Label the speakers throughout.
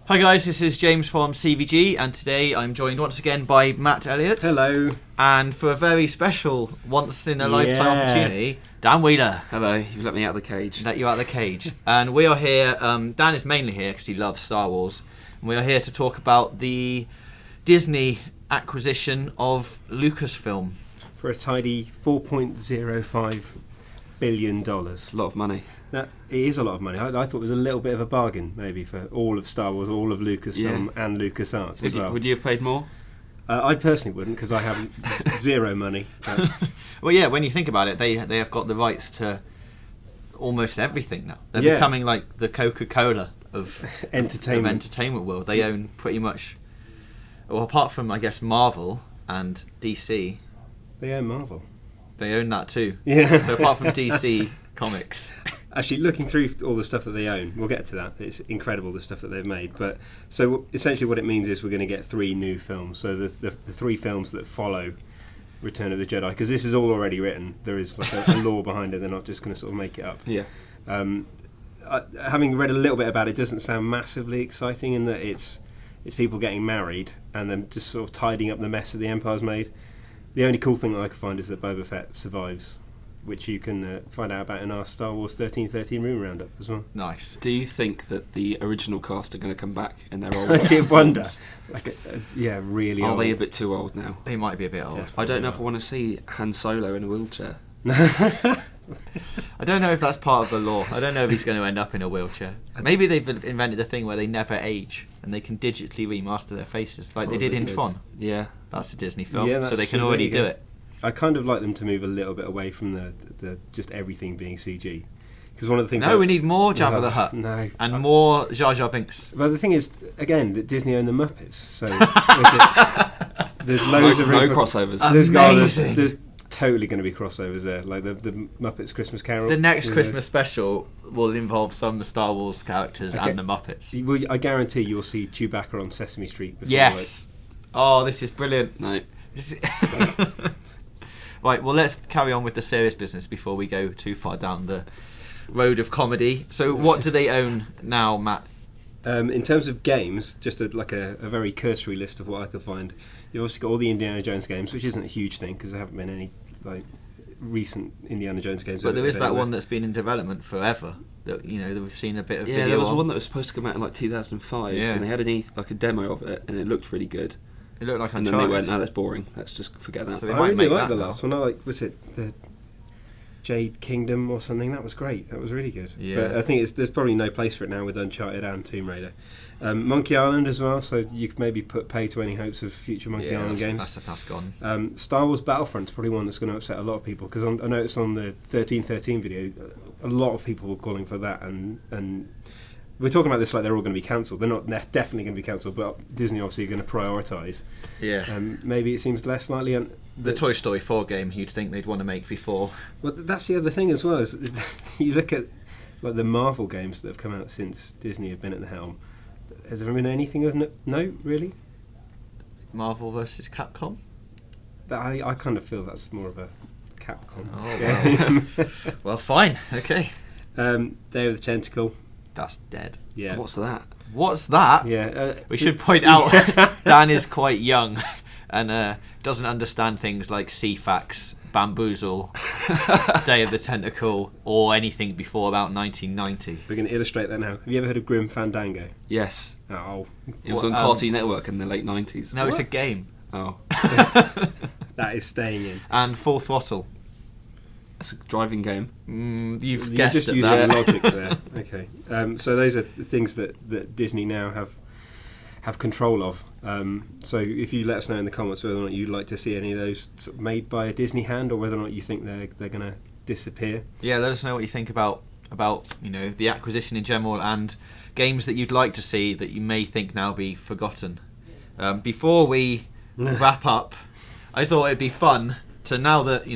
Speaker 1: Hi guys, this is James from CVG, and today I'm joined once again by Matt Elliott.
Speaker 2: Hello.
Speaker 1: And for a very special, once-in-a-lifetime opportunity, Dan Wheeler.
Speaker 3: Hello, you've let me out of the cage.
Speaker 1: Let you out of the cage. And we are here, Dan is mainly here because he loves Star Wars, and we are here to talk about the Disney acquisition of LucasFilm.
Speaker 2: For a tidy $4.05 billion.
Speaker 3: It's a lot of money.
Speaker 2: It is a lot of money. I thought it was a little bit of a bargain, maybe, for all of Star Wars, all of LucasFilm and LucasArts as well.
Speaker 3: Would you have paid more?
Speaker 2: I personally wouldn't, because I have zero money.
Speaker 1: Well, yeah, when you think about it, they have got the rights to almost everything now. They're becoming like the Coca-Cola of entertainment world. They own pretty much, well, apart from, I guess, Marvel and DC.
Speaker 2: They own Marvel.
Speaker 1: They own that too.
Speaker 2: Yeah.
Speaker 1: So apart from DC Comics.
Speaker 2: Actually, looking through all the stuff that they own, we'll get to that. It's incredible, the stuff that they've made. But so essentially what it means is we're going to get 3 new films. So the 3 films that follow Return of the Jedi, because this is all already written. There is like a lore behind it. They're not just going to sort of make it up.
Speaker 3: Yeah.
Speaker 2: Having read a little bit about it, doesn't sound massively exciting in that it's people getting married and then just sort of tidying up the mess that the Empire's made. The only cool thing that I can find is that Boba Fett survives, which you can find out about in our Star Wars 1313 rumour roundup as well.
Speaker 1: Nice.
Speaker 3: Do you think that the original cast are going to come back in their old
Speaker 2: I did wonder.
Speaker 3: forms?
Speaker 2: Really
Speaker 3: Are
Speaker 2: old.
Speaker 3: they a bit too old now?
Speaker 1: They might be a bit old.
Speaker 2: Yeah.
Speaker 3: I don't know if I want to see Han Solo in a wheelchair.
Speaker 1: I don't know if that's part of the lore. I don't know if he's going to end up in a wheelchair. Maybe they've invented a thing where they never age and they can digitally remaster their faces, like they did in Tron.
Speaker 3: Yeah.
Speaker 1: That's a Disney film,
Speaker 2: Yeah,
Speaker 1: so they
Speaker 2: that's
Speaker 1: can
Speaker 2: true.
Speaker 1: already
Speaker 2: There
Speaker 1: do
Speaker 2: you
Speaker 1: it.
Speaker 2: I kind of like them to move a little bit away from the just everything being CG. Because one of the things...
Speaker 1: No, we need more Jabba the Hutt.
Speaker 2: No.
Speaker 1: And more Jar Jar Binks.
Speaker 2: Well, the thing is, again, that Disney own the Muppets, so there's loads of
Speaker 3: no crossovers.
Speaker 1: Amazing.
Speaker 2: There's totally going to be crossovers there, like the Muppets Christmas Carol.
Speaker 1: The next Christmas special will involve some Star Wars characters and the Muppets.
Speaker 2: Well, I guarantee you'll see Chewbacca on Sesame Street. Before,
Speaker 1: Yes. Oh, this is brilliant.
Speaker 3: No.
Speaker 1: Right, well, let's carry on with the serious business before we go too far down the road of comedy. So what do they own now, Matt?
Speaker 2: In terms of games, just a very cursory list of what I could find. You've obviously got all the Indiana Jones games, which isn't a huge thing because there haven't been any recent Indiana Jones games.
Speaker 1: But there is that one that's been in development forever. That that we've seen a bit of video.
Speaker 3: Yeah, there was
Speaker 1: on.
Speaker 3: one that was supposed to come out in like 2005, and they had a demo of it, and it looked really good.
Speaker 1: It looked like
Speaker 3: and
Speaker 1: Uncharted.
Speaker 3: then they went, no, that's boring. Let's just forget that.
Speaker 1: So
Speaker 2: I really liked the last one. Was it the Jade Kingdom or something? That was great. That was really good.
Speaker 1: Yeah.
Speaker 2: But I think there's probably no place for it now with Uncharted and Tomb Raider. Monkey Island as well, so you could maybe put pay to any hopes of future Monkey Island games.
Speaker 1: That's gone.
Speaker 2: Star Wars Battlefront is probably one that's going to upset a lot of people because I noticed on the 1313 video, a lot of people were calling for that, and we're talking about this like they're all going to be cancelled. They're not definitely going to be cancelled, but Disney obviously are going to prioritise.
Speaker 1: Yeah.
Speaker 2: Maybe it seems less likely.
Speaker 1: The Toy Story 4 game you'd think they'd want to make before.
Speaker 2: Well, that's the other thing as well. Is you look at like the Marvel games that have come out since Disney have been at the helm. Has there been anything of note, really?
Speaker 1: Marvel versus Capcom?
Speaker 2: I kind of feel that's more of a Capcom.
Speaker 1: Oh, well. Well, fine. Okay.
Speaker 2: Day of the Tentacle.
Speaker 1: That's dead.
Speaker 2: Yeah.
Speaker 3: What's that?
Speaker 1: What's that?
Speaker 2: Yeah.
Speaker 1: We should point out Dan is quite young and doesn't understand things like CFAX, Bamboozle, Day of the Tentacle, or anything before about 1990.
Speaker 2: We're going to illustrate that now. Have you ever heard of Grim Fandango?
Speaker 3: Yes.
Speaker 2: Oh.
Speaker 3: It was on Cartoon Network in the late 90s.
Speaker 1: No, it's a game.
Speaker 3: Oh.
Speaker 2: That is staying in.
Speaker 1: And Full Throttle.
Speaker 3: It's a driving game.
Speaker 1: You've
Speaker 2: You're
Speaker 1: guessed
Speaker 2: just
Speaker 1: at
Speaker 2: using
Speaker 1: that.
Speaker 2: the logic there. Okay. So those are the things that Disney now have control of. So if you let us know in the comments whether or not you'd like to see any of those sort of made by a Disney hand, or whether or not you think they're going to disappear.
Speaker 1: Yeah, let us know what you think about the acquisition in general and games that you'd like to see that you may think now be forgotten. Before we wrap up, I thought it'd be fun to, now that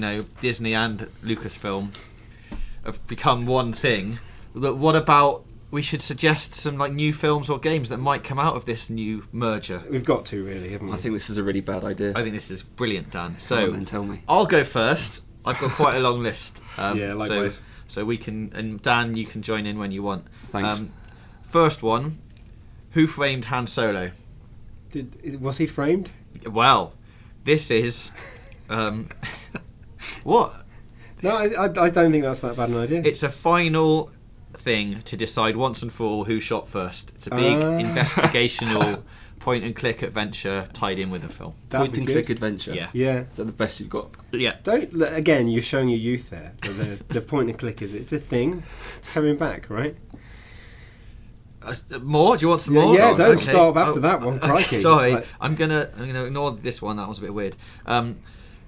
Speaker 1: Disney and Lucasfilm have become one thing, that what about we should suggest some new films or games that might come out of this new merger.
Speaker 2: We've got to, really, haven't we?
Speaker 3: I think this is a really bad idea.
Speaker 1: I think this is brilliant, Dan. So
Speaker 3: Come on, then tell me.
Speaker 1: I'll go first. I've got quite a long list.
Speaker 2: Yeah, likewise.
Speaker 1: So we can, and Dan, you can join in when you want.
Speaker 3: Thanks.
Speaker 1: First one, Who framed Han Solo?
Speaker 2: Was he framed?
Speaker 1: Well, this is... what?
Speaker 2: No, I don't think that's that bad an idea.
Speaker 1: It's a final thing to decide once and for all who shot first. It's a big investigational point-and-click adventure tied in with a film.
Speaker 3: Point-and-click adventure?
Speaker 2: Yeah.
Speaker 3: Is that the best you've got?
Speaker 1: Yeah.
Speaker 2: Again, you're showing your youth there. The point-and-click it's a thing. It's coming back, right?
Speaker 1: More? Do you want some more?
Speaker 2: Yeah, don't stop after that one. Crikey.
Speaker 1: Sorry, I'm gonna ignore this one. That was a bit weird.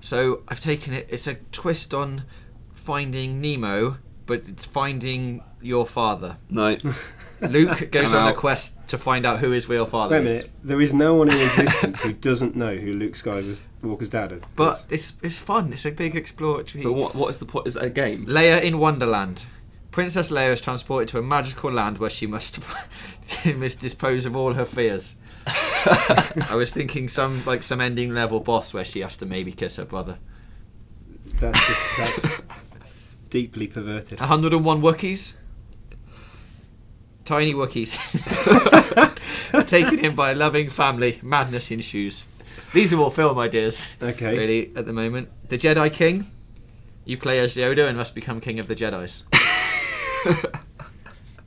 Speaker 1: So I've taken it. It's a twist on Finding Nemo, but it's finding your father.
Speaker 3: No.
Speaker 1: Luke goes on a quest to find out who his real father is.
Speaker 2: Wait a minute. There is no one in existence who doesn't know who Luke Skywalker's dad is.
Speaker 1: But it's fun. It's a big exploratory.
Speaker 3: But what is the point? Is it a game?
Speaker 1: Leia in Wonderland. Princess Leia is transported to a magical land where she must dispose of all her fears. I was thinking some ending level boss where she has to maybe kiss her brother.
Speaker 2: That's deeply perverted.
Speaker 1: 101 Wookiees. Tiny Wookiees. Taken in by a loving family. Madness ensues. These are all film ideas.
Speaker 2: Okay.
Speaker 1: Really, at the moment. The Jedi King. You play as Yoda and must become King of the Jedis.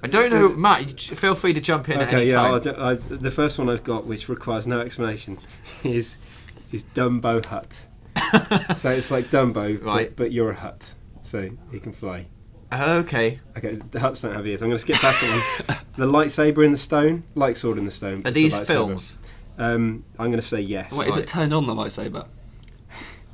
Speaker 1: I don't know, Matt. Feel free to jump in at any time.
Speaker 2: The first one I've got, which requires no explanation, is Dumbo Hut. So it's like Dumbo,
Speaker 1: right?
Speaker 2: But you're a hut, so he can fly.
Speaker 1: Okay.
Speaker 2: Okay. The huts don't have ears. I'm going to skip past that one. The lightsaber in the stone, light sword in the stone.
Speaker 1: Are these films?
Speaker 2: I'm going to say yes.
Speaker 3: Wait, is it turned on, the lightsaber?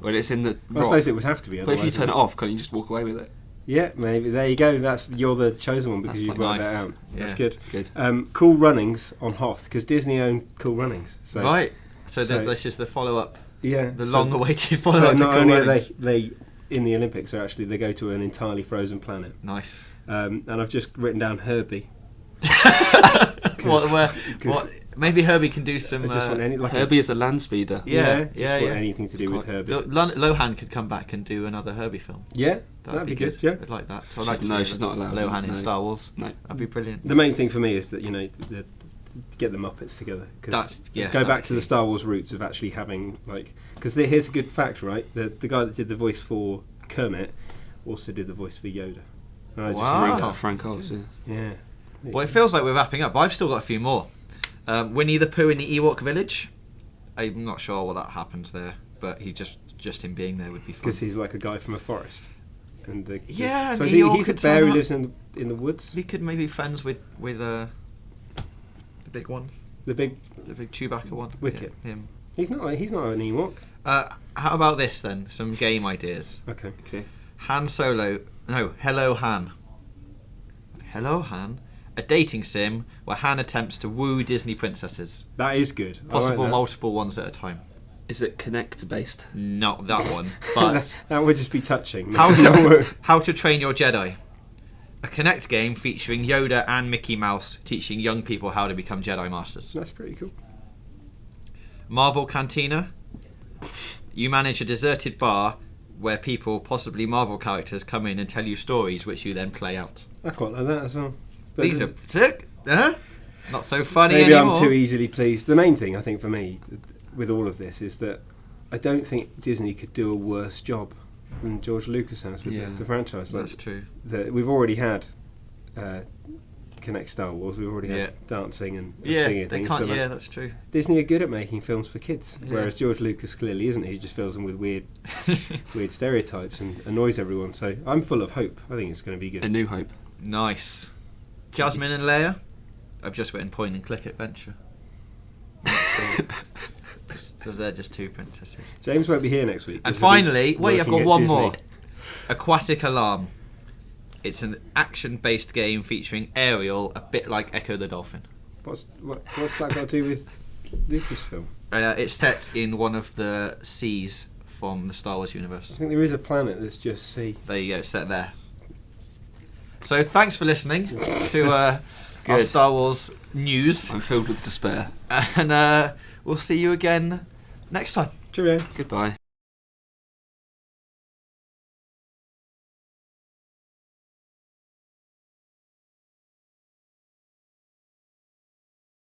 Speaker 3: When it's in the
Speaker 2: I suppose it would have to be.
Speaker 3: But if you turn it off, can't you just walk away with it?
Speaker 2: Yeah, maybe. There you go. You're the chosen one because you brought that out.
Speaker 1: Yeah.
Speaker 2: That's good.
Speaker 3: Good.
Speaker 2: Cool Runnings on Hoth, because Disney owned Cool Runnings. So,
Speaker 1: right. So this is the follow-up.
Speaker 2: Yeah.
Speaker 1: The long-awaited follow-up.
Speaker 2: So
Speaker 1: to
Speaker 2: not
Speaker 1: Cool
Speaker 2: only
Speaker 1: Runnings.
Speaker 2: are they in the Olympics, they go to an entirely frozen planet.
Speaker 1: Nice.
Speaker 2: And I've just written down Herbie.
Speaker 1: What? Maybe Herbie can do some.
Speaker 2: I just want
Speaker 3: Herbie is a land speeder.
Speaker 1: Yeah.
Speaker 2: Anything to do with Herbie.
Speaker 1: Lohan could come back and do another Herbie film.
Speaker 2: Yeah, that'd be good. Yeah,
Speaker 1: I'd like that. So
Speaker 3: she's not allowed.
Speaker 1: Lohan in Star Wars.
Speaker 3: No,
Speaker 1: that'd be brilliant.
Speaker 2: The main thing for me is that get the Muppets together. Go back to the Star Wars roots of actually having because here's a good fact, right? The guy that did the voice for Kermit also did the voice for Yoda.
Speaker 3: Frank Oz.
Speaker 2: Yeah.
Speaker 1: Well, it feels like we're wrapping up. But I've still got a few more. Winnie the Pooh in the Ewok village. I'm not sure what that happens there, but he just him being there would be fun.
Speaker 2: Because he's like a guy from a forest. And
Speaker 1: so
Speaker 2: he's a bear who lives in the woods.
Speaker 1: He could maybe be friends with the big one. The big Chewbacca one.
Speaker 2: Wicket.
Speaker 1: Yeah, him.
Speaker 2: He's not an Ewok.
Speaker 1: How about this then? Some game ideas.
Speaker 2: Okay.
Speaker 1: Han Solo. No, Hello Han. Hello Han. A dating sim where Han attempts to woo Disney princesses.
Speaker 2: That is good.
Speaker 1: Possible multiple ones at a time.
Speaker 3: Is it Connect based?
Speaker 1: Not that one, but
Speaker 2: that would just be touching.
Speaker 1: How to Train Your Jedi. A Connect game featuring Yoda and Mickey Mouse teaching young people how to become Jedi Masters.
Speaker 2: That's pretty cool.
Speaker 1: Marvel Cantina. You manage a deserted bar where people, possibly Marvel characters, come in and tell you stories which you then play out.
Speaker 2: I quite like that as well. But
Speaker 1: these are sick. Not so funny
Speaker 2: maybe
Speaker 1: anymore.
Speaker 2: I'm too easily pleased. The main thing, I think, for me, with all of this, is that I don't think Disney could do a worse job than George Lucas has with the franchise.
Speaker 1: That's true.
Speaker 2: We've already had Connect Star Wars. We've already had dancing and singing things.
Speaker 1: That's true.
Speaker 2: Disney are good at making films for kids, whereas George Lucas clearly isn't. He just fills them with weird stereotypes and annoys everyone. So I'm full of hope. I think it's going to be good.
Speaker 3: A new hope.
Speaker 1: Nice. Jasmine and Leia. I've just written point and click adventure. So they're just two princesses.
Speaker 2: James won't be here next week.
Speaker 1: And finally, I've got one
Speaker 2: Disney.
Speaker 1: more. Aquatic Alarm. It's an action-based game featuring Ariel, a bit like Echo the Dolphin.
Speaker 2: What's that got to do with LucasFilm?
Speaker 1: It's set in one of the seas from the Star Wars universe.
Speaker 2: I think there is a planet that's just sea.
Speaker 1: There you go, it's set there. So thanks for listening to our Star Wars news.
Speaker 3: I'm filled with despair.
Speaker 1: And we'll see you again next time.
Speaker 2: Cheerio.
Speaker 3: Goodbye.